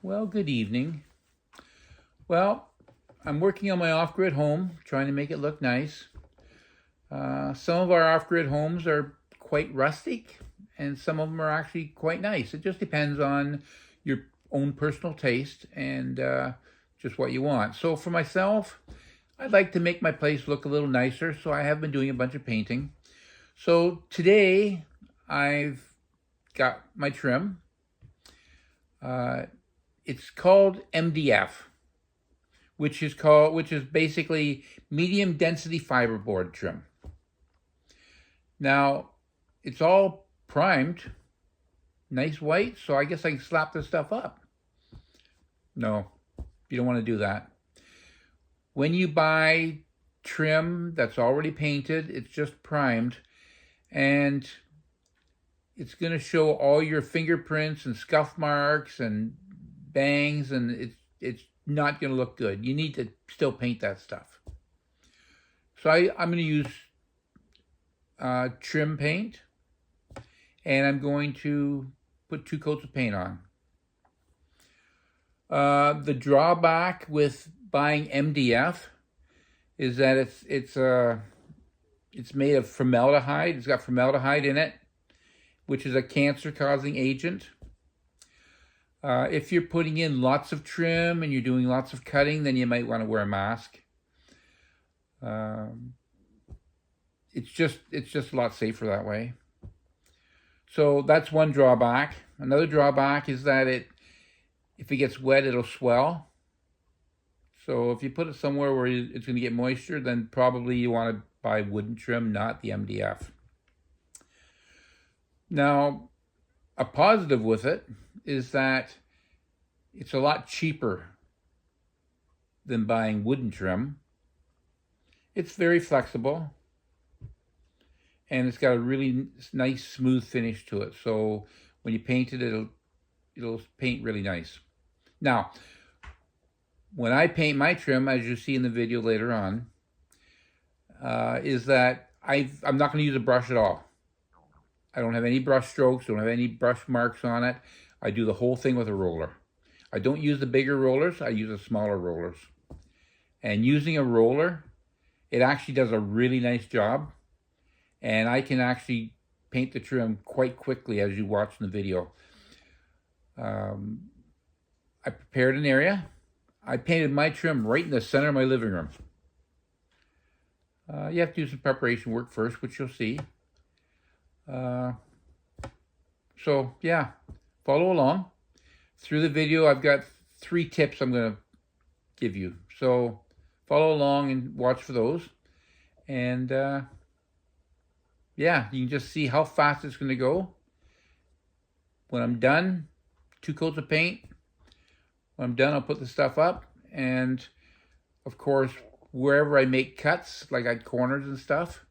Well, good evening. Well, I'm working on my off-grid home, trying to make it look nice. Some of our off-grid homes are quite rustic, and some of them are actually quite nice. It just depends on your own personal taste and just what you want. So for myself, I'd like to make my place look a little nicer, so I have been doing a bunch of painting. So today, I've got my trim. Uh, it's called MDF, which is basically medium density fiberboard trim. Now, it's all primed, nice white, so I guess I can slap this stuff up. No, you don't want to do that. When you buy trim that's already painted, it's just primed, and it's going to show all your fingerprints and scuff marks and bangs, and it's not going to look good. You need to still paint that stuff. So I'm going to use trim paint, and I'm going to put 2 coats of paint on. The drawback with buying MDF is that it's made of formaldehyde. It's got formaldehyde in it, which is a cancer-causing agent. If you're putting in lots of trim and you're doing lots of cutting, then you might want to wear a mask. It's just a lot safer that way. So that's one drawback. Another drawback is that if it gets wet, it'll swell. So if you put it somewhere where it's going to get moisture, then probably you want to buy wooden trim, not the MDF. Now, a positive with it is that it's a lot cheaper than buying wooden trim. It's very flexible, and it's got a really nice smooth finish to it. So when you paint it, it'll paint really nice. Now, when I paint my trim, as you see in the video later on, is that I'm not going to use a brush at all. I don't have any brush strokes, don't have any brush marks on it. I do the whole thing with a roller. I don't use the bigger rollers, I use the smaller rollers. And using a roller, it actually does a really nice job. And I can actually paint the trim quite quickly, as you watch in the video. I prepared an area. I painted my trim right in the center of my living room. You have to do some preparation work first, which you'll see. So yeah, follow along. Through the video, I've got 3 tips I'm going to give you. So follow along and watch for those. And yeah, you can just see how fast it's going to go. When I'm done, 2 coats of paint. When I'm done, I'll put the stuff up. And of course, wherever I make cuts, like at corners and stuff,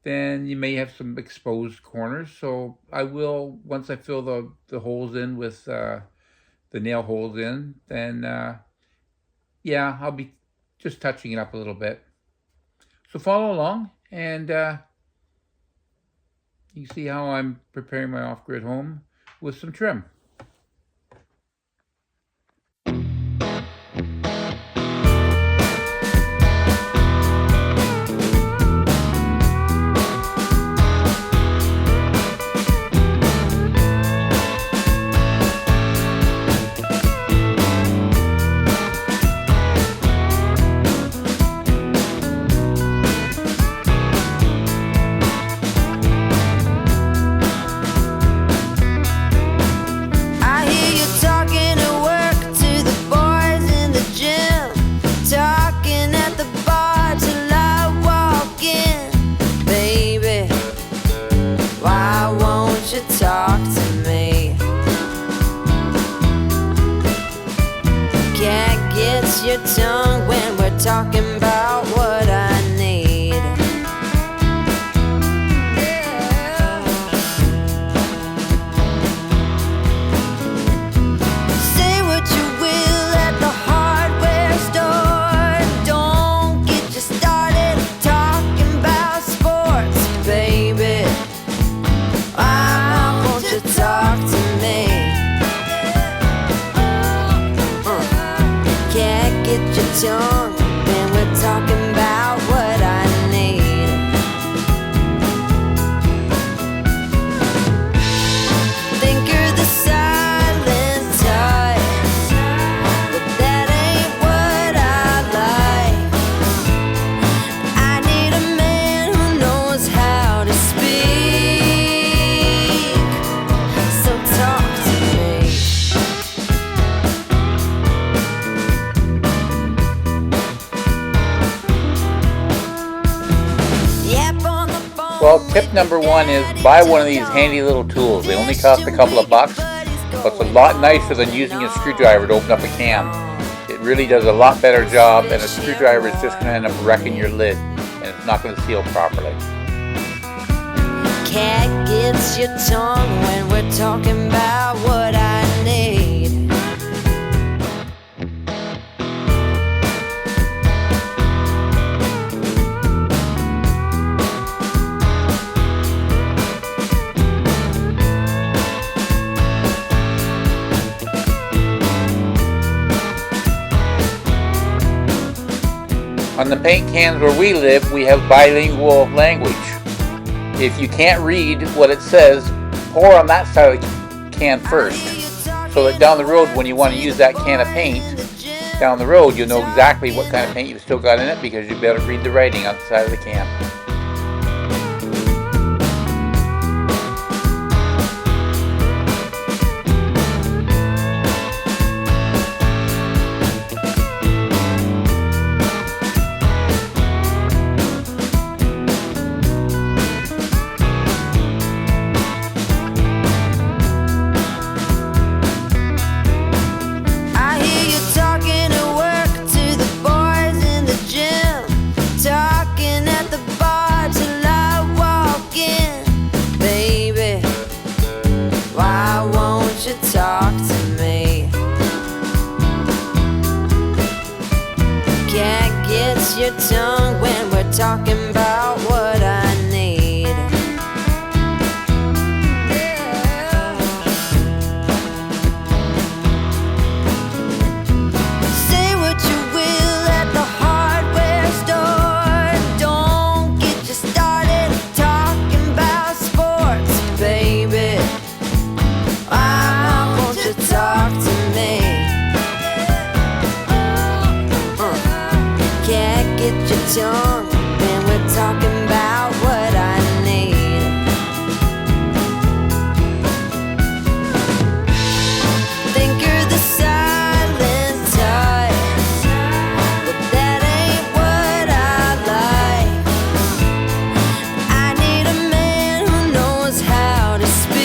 then you may have some exposed corners. So I will, once I fill the holes in with the nail holes in, then yeah, I'll be just touching it up a little bit. So follow along, and you can see how I'm preparing my off-grid home with some trim. Talk to me. Can't get your tongue when we're talking about what I need. Say what you will at the hardware store. Don't get you started talking about sports, baby. Talk to me. Well, tip number one is buy one of these handy little tools. They only cost a couple of bucks, but it's a lot nicer than using a screwdriver to open up a can. It really does a lot better job, and a screwdriver is just going to end up wrecking your lid, and it's not going to seal properly. Cat gets your tongue when we're talking about what I need. On the paint cans where we live, we have bilingual language. If you can't read what it says, pour on that side of the can first, so that down the road when you want to use that can of paint, down the road you'll know exactly what kind of paint you've still got in it, because you'll be able to read the writing on the side of the can. Talk to me. Cat gets your tongue when we're talking about what I need. Say what you will at the hardware store. Don't get you started talking about sports, baby. Talk to me. Can't get your tongue when we're talking about what I need. Think you're the silent type, but that ain't what I like. I need a man who knows how to speak.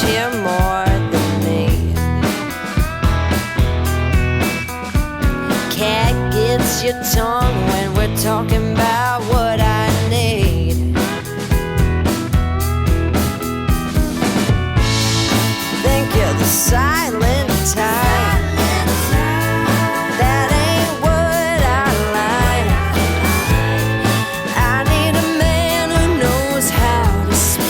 Hear more than me. Cat gets your tongue when we're talking about what I need. Think you're the silent type. That ain't what I like. I need a man who knows how to speak.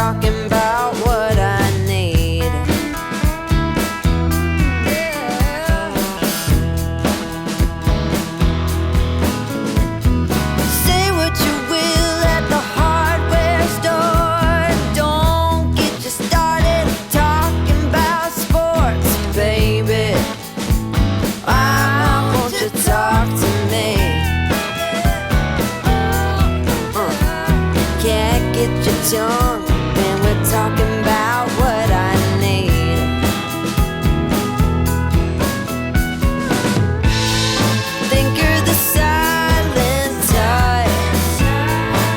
talking about what I need. Say what you will at the hardware store. Don't get you started talking about sports, baby. Why won't you talk to me? Can't get your tongue when we're talking about what I need. Think you're the silent type,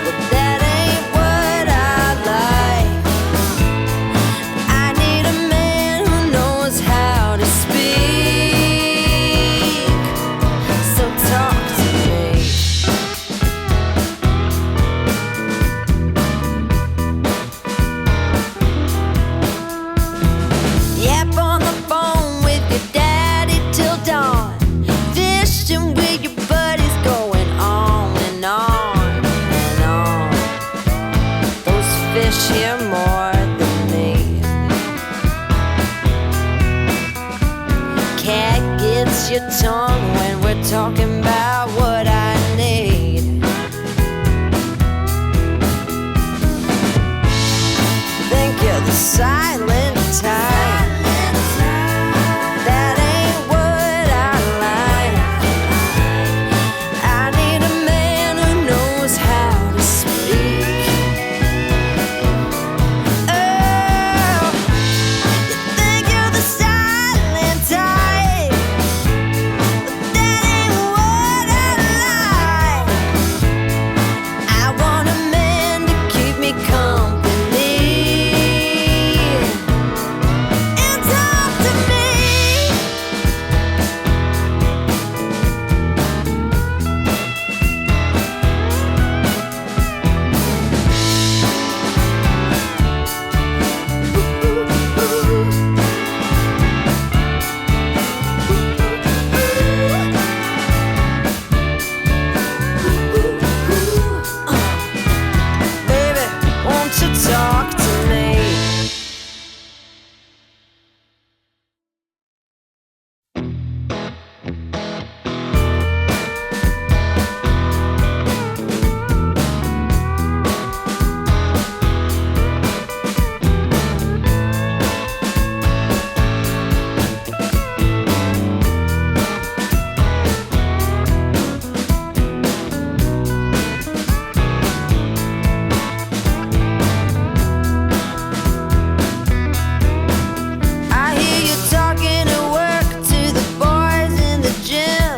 but that ain't what I like. I need a man who knows how to speak, so talk to me. Yap on the phone with your daddy till dawn. Fishing with your buddies, going on and on and on. Those fish hear more than me. Cat gets your tongue when we're talking about what I need. Think you're the silent type. That ain't what I like. I need a man who knows how to speak. Oh, you think you're the silent type, but that ain't what I like. I want a man to keep me company and talk to me. Baby, won't you talk to me? I hear you talking at work to the boys in the gym,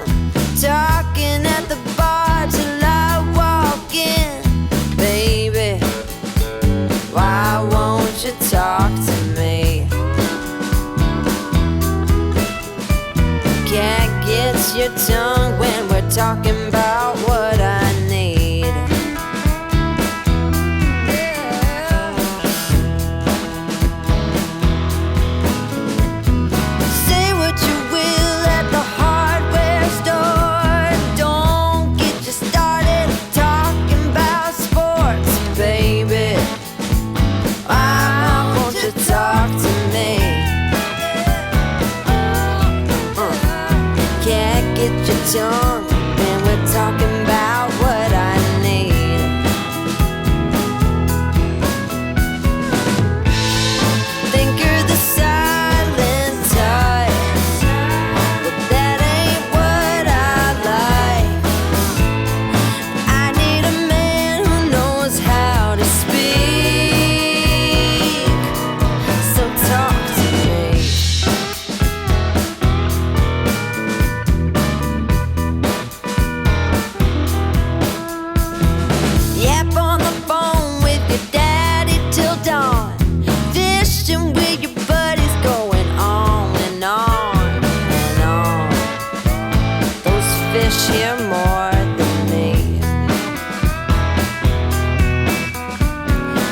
talking at the bar till I walk in. Baby, why won't you talk to me? Can't get your tongue when we're talking about what I need. Say what you will at the hardware store. Don't get you started talking about sports, baby. Why won't you talk to me? Can't get your tongue when we're talking about what I need. Think you're the silent type, but that ain't what I like. I need a man who knows how to speak, so talk to me. Yap on the phone with your daddy till dawn. Fishing with your buddies, going on and on and on. Those fish hear more than me.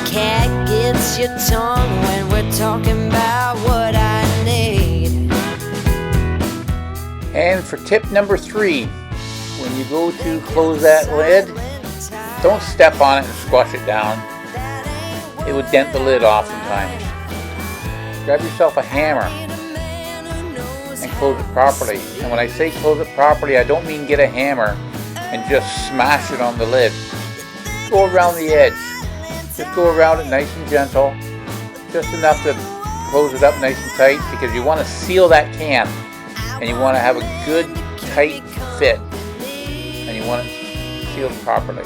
Cat gets your tongue when we're talking about what I need. And for tip number 3, when you go to close that lid, don't step on it and squash it down. it would dent the lid oftentimes. Grab yourself a hammer and close it properly. And when I say close it properly, I don't mean get a hammer and just smash it on the lid. Go around the edge. Just go around it nice and gentle, just enough to close it up nice and tight, because you want to seal that can and you want to have a good tight fit and you want it sealed properly.